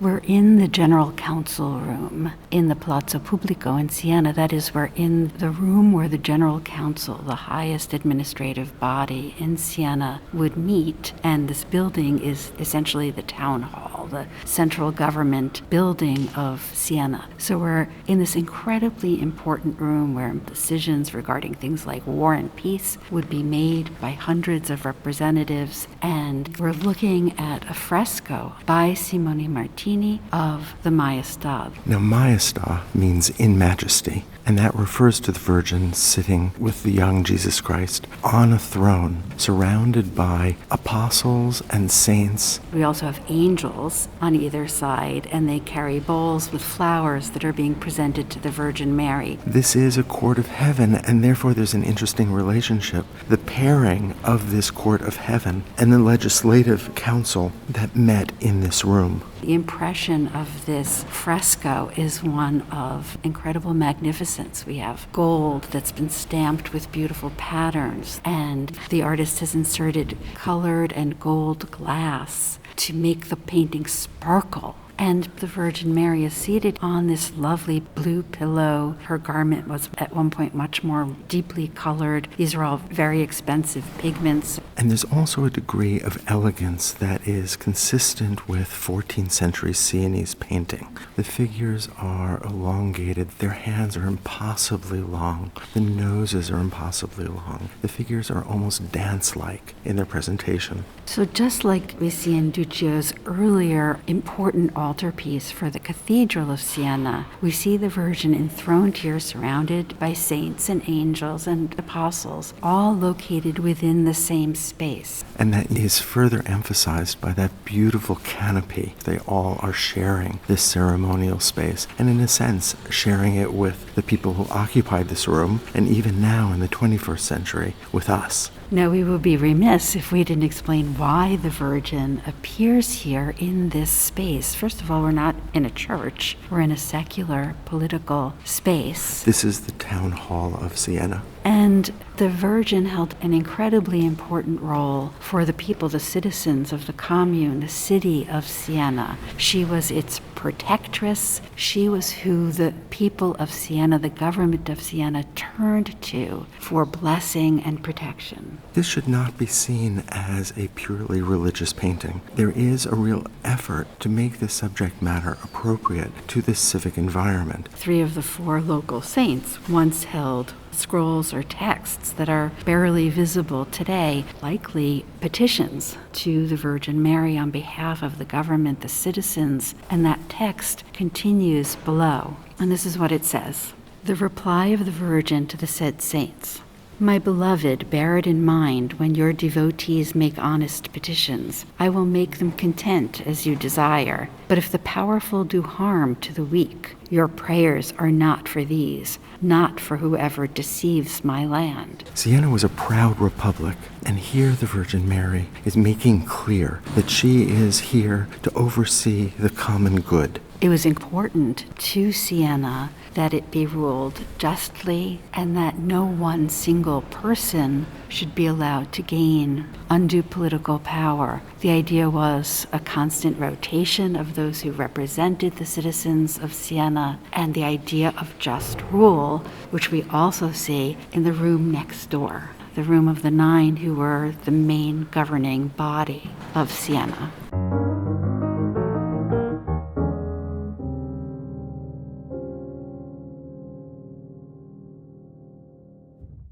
We're in the General Council room in the Palazzo Pubblico in Siena. That is, we're in the room where the General Council, the highest administrative body in Siena, would meet. And this building is essentially the town hall, the central government building of Siena. So we're in this incredibly important room where decisions regarding things like war and peace would be made by hundreds of representatives. And we're looking at a fresco by Simone Martini of the Maestà. Now, Maestà means in majesty, and that refers to the Virgin sitting with the young Jesus Christ on a throne, surrounded by apostles and saints. We also have angels on either side, and they carry bowls with flowers that are being presented to the Virgin Mary. This is a court of heaven, and therefore there's an interesting relationship. The pairing of this court of heaven and the legislative council that met in this room. The impression of this fresco is one of incredible magnificence. We have gold that's been stamped with beautiful patterns, and the artist has inserted colored and gold glass to make the painting sparkle. And the Virgin Mary is seated on this lovely blue pillow. Her garment was at one point much more deeply colored. These are all very expensive pigments. And there's also a degree of elegance that is consistent with 14th century Sienese painting. The figures are elongated. Their hands are impossibly long. The noses are impossibly long. The figures are almost dance-like in their presentation. So just like we see in Duccio's earlier important altarpiece for the Cathedral of Siena, we see the Virgin enthroned here, surrounded by saints and angels and apostles, all located within the same space. And that is further emphasized by that beautiful canopy. They all are sharing this ceremonial space, and in a sense, sharing it with the people who occupied this room, and even now in the 21st century, with us. Now, we would be remiss if we didn't explain why the Virgin appears here in this space. First of all, we're not in a church. We're in a secular political space. This is the town hall of Siena. And the Virgin held an incredibly important role for the people, the citizens of the commune, the city of Siena. She was its protectress. She was who the people of Siena, the government of Siena, turned to for blessing and protection. This should not be seen as a purely religious painting. There is a real effort to make the subject matter appropriate to this civic environment. 3 of the 4 local saints once held scrolls or texts that are barely visible today, likely petitions to the Virgin Mary on behalf of the government, the citizens, and that text continues below. And this is what it says. The reply of the Virgin to the said saints. My beloved, bear it in mind when your devotees make honest petitions. I will make them content as you desire. But if the powerful do harm to the weak, your prayers are not for these, not for whoever deceives my land. Siena was a proud republic, and here the Virgin Mary is making clear that she is here to oversee the common good. It was important to Siena that it be ruled justly and that no one single person should be allowed to gain undue political power. The idea was a constant rotation of those who represented the citizens of Siena, and the idea of just rule, which we also see in the room next door, the room of the 9 who were the main governing body of Siena.